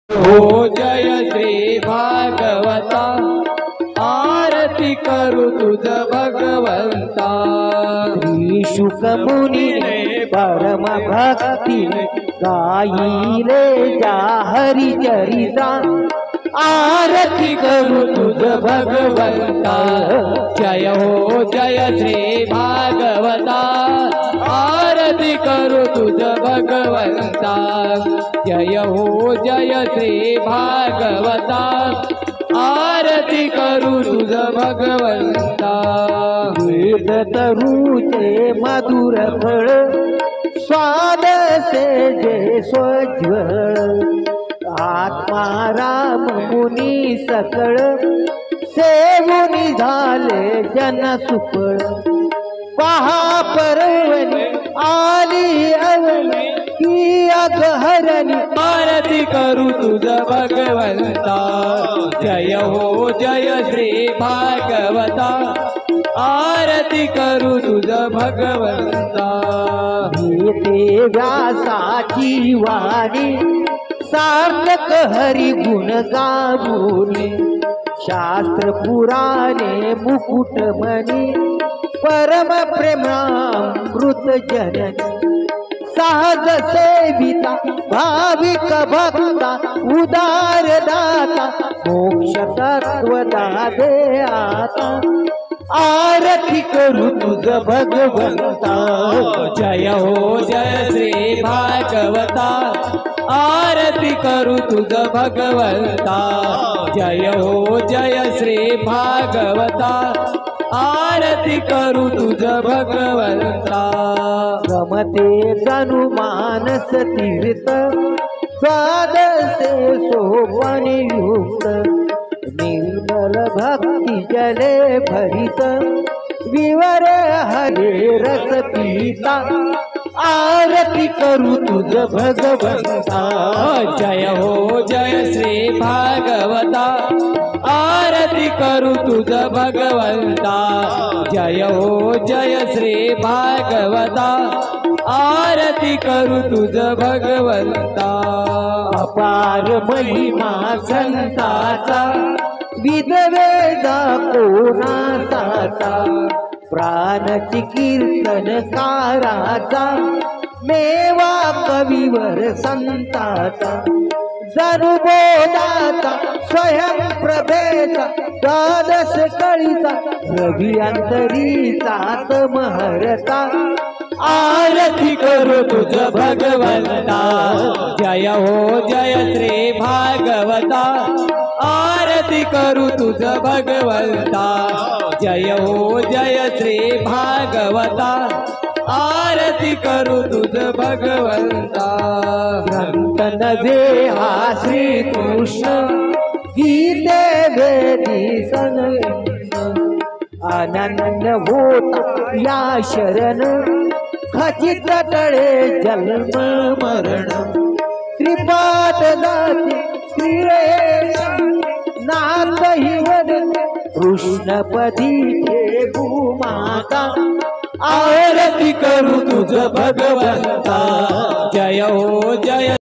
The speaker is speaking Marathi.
हो जय श्री भागवता, आरती करू तुझ भगवंता। श्री शुक मुनीने परम भक्तीने गायिले जा हरिचरिता, आरती करू तुझ भगवंता। जय हो जय श्री भागवता, आरती करू तुझ भगवंता। जय हो जय श्री भागवता, आरती करू तुझ भगवंता। वेद तरुचे मधुर फळ, स्वाद से जे स्वज्वळ। आत्मा राम मुनी सकळ, सेवुनी झाले जन सुफळ। पहा पर्वणी आली अवनी, की अगहरणी आरती करू तुझ भगवंता। जय हो जय श्री भागवता, आरती करू तुझ भगवंता। येते व्यासाची वाणी, सार्थक हरी गुण गाऊनी। शास्त्र पुराणे मुकुट मणी, परम प्रेमामृत जननी। सहज सेविता भाविक भक्ता, उदार दाता मोक्ष तत्व दादे आता। आरती करू तुझ भगवंता। जय हो जय श्री भागवता, आरती करू तुझ भगवंता। जय हो जय श्री भागवता, आरती करू तुझ भगवंता। रमते तनु मानस तीर्थ, द्वादशे सोपान युक्त। निर्मल भक्ती जले भरित, विवर हरे रस पीता। आरती करू तुझ भगवंता। जय हो जय श्री भागवता, आरती करू तुझ भगवंता। जय हो जय श्री भागवता, आरती करू तुझ भगवंता। अपार महिमा संताचा, विधवेदा कोणाचा। प्राणची कीर्तनकाराचा, मेवा कविवर संताचा। जनुबोधाचा स्वयं प्रभेचा, द्वादश कळीचा रवी अंतरीचा महरता। आरती करू तुझ भगवंता। जय हो जय श्री भागवता, आरती करू तुझ भगवंता। जय हो जय श्री भागवता, आरती करू तुझ भगवंता। ग्रंथ नव्हे हा श्री कृष्ण, गीते वेदी सन। आनंद होता या शरण, खचित तळे जन्म मरण। त्रिपाद दाती श्रीरेश, नाथ हि वदते कृष्णपदी हे भूमाता। आरती करू तुझ भगवंता। जय हो जय